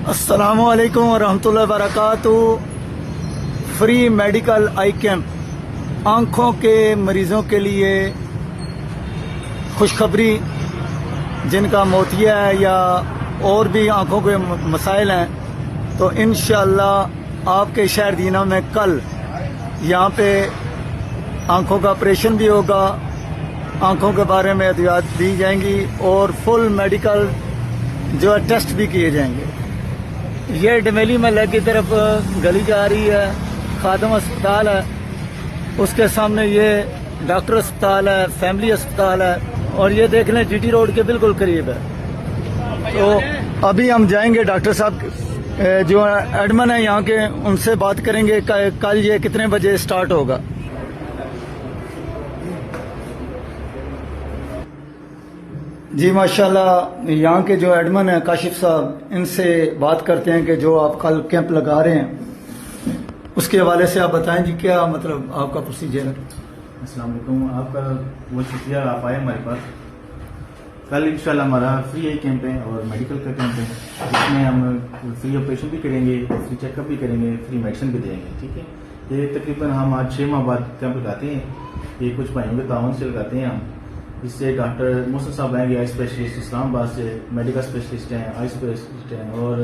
السلام علیکم ورحمۃ اللہ وبرکاتہ۔ فری میڈیکل آئی کیمپ آنکھوں کے مریضوں کے لیے خوشخبری، جن کا موتیا ہے یا اور بھی آنکھوں کے مسائل ہیں، تو انشاءاللہ آپ کے شہر دینا میں کل یہاں پہ آنکھوں کا آپریشن بھی ہوگا، آنکھوں کے بارے میں ادویات دی جائیں گی اور فل میڈیکل جو ہے ٹیسٹ بھی کیے جائیں گے۔ یہ ڈمیلی محلہ کی طرف گلی جا رہی ہے، خادم اسپتال ہے، اس کے سامنے یہ ڈاکٹر اسپتال ہے، فیملی اسپتال ہے، اور یہ دیکھ لیں جی ٹی روڈ کے بالکل قریب ہے۔ تو ابھی ہم جائیں گے ڈاکٹر صاحب جو ایڈمن ہیں یہاں کے، ان سے بات کریں گے کل یہ کتنے بجے سٹارٹ ہوگا۔ جی ماشاءاللہ، یہاں کے جو ایڈمن ہیں کاشف صاحب، ان سے بات کرتے ہیں کہ جو آپ کل کیمپ لگا رہے ہیں اس کے حوالے سے آپ بتائیں جی، کیا مطلب آپ کا پروسیجر ہے؟ السلام علیکم، آپ کا بہت شکریہ، آپ آئے ہمارے پاس۔ کل انشاءاللہ ہمارا فری آئی کیمپ ہے اور میڈیکل کا کیمپ ہے، جس میں ہم فری آپریشن بھی کریں گے، فری چیک اپ بھی کریں گے، فری میڈیسن بھی دیں گے، ٹھیک ہے۔ یہ تقریباً ہم آج 6 ماہ بعد کیمپ لگاتے ہیں، یہ کچھ بھائیوں کے تعاون سے لگاتے ہیں ہم۔ اس سے ڈاکٹر محسن صاحب آئیں گے، آئی اسپیشلسٹ اسلام آباد سے، میڈیکل اسپیشلسٹ ہیں، آئی اسپیشلسٹ ہیں اور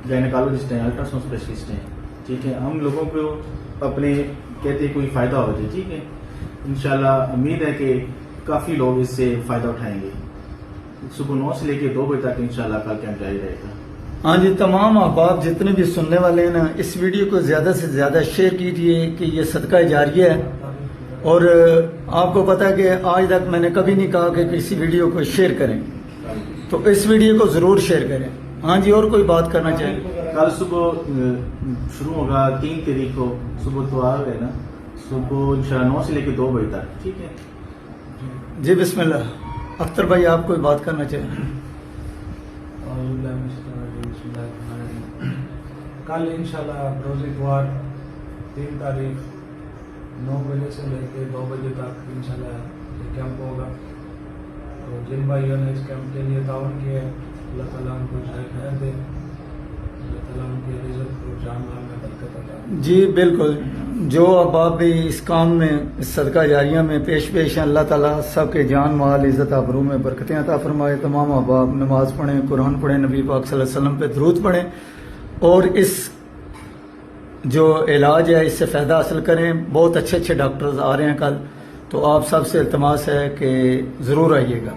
گائنیکالوجسٹ ہیں، الٹرا ساؤنڈ اسپیشلسٹ ہیں، ٹھیک ہے۔ ہم لوگوں کو اپنے کہتے کوئی فائدہ ہو جائے، ٹھیک ہے۔ انشاءاللہ امید ہے کہ کافی لوگ اس سے فائدہ اٹھائیں گے۔ صبح 9 سے لے کے 2 بجے تک انشاءاللہ کل کیمپ جاری رہے گا۔ ہاں جی، تمام احباب جتنے بھی سننے والے ہیں نا، اس ویڈیو کو زیادہ سے زیادہ شیئر کیجیے کہ یہ صدقہ جاریہ ہے، اور آپ کو پتا ہے کہ آج تک میں نے کبھی نہیں کہا کہ کسی ویڈیو کو شیئر کریں، تو اس ویڈیو کو ضرور شیئر کریں۔ ہاں جی، اور کوئی بات کرنا چاہیں؟ کل صبح شروع ہوگا 3 تاریخ کو، صبح تو آ گئے نا، صبح انشاءاللہ 9 سے لے کے 2 بجے تک، ٹھیک ہے جی بسم اللہ۔ اختر بھائی، آپ کوئی بات کرنا چاہیں؟ کل انشاءاللہ روز اتوار 3 تاریخ 9 بجے سے لے کے 2 بجے تک انشاءاللہ یہ کیمپ ہوگا۔ تو جن بھائیوں نے اس کیمپ کے لیے تعاون کیا ہے، اللہ تعالیٰ ان کو خیر دے، اللہ تعالیٰ ان کی رزق کو جان مال میں برکت عطا کرے۔ جی بالکل، جو احباب بھی اس کام میں، اس صدقہ جاریہ میں پیش ہیں، اللہ تعالیٰ سب کے جان مال عزت آبرو میں برکتیں عطا فرمائے۔ تمام احباب نماز پڑھیں، قرآن پڑھیں، نبی پاک صلی اللہ علیہ وسلم پہ درود پڑھیں، اور اس جو علاج ہے اس سے فائدہ حاصل کریں۔ بہت اچھے ڈاکٹرز آ رہے ہیں کل، تو آپ سب سے التماس ہے کہ ضرور آئیے گا۔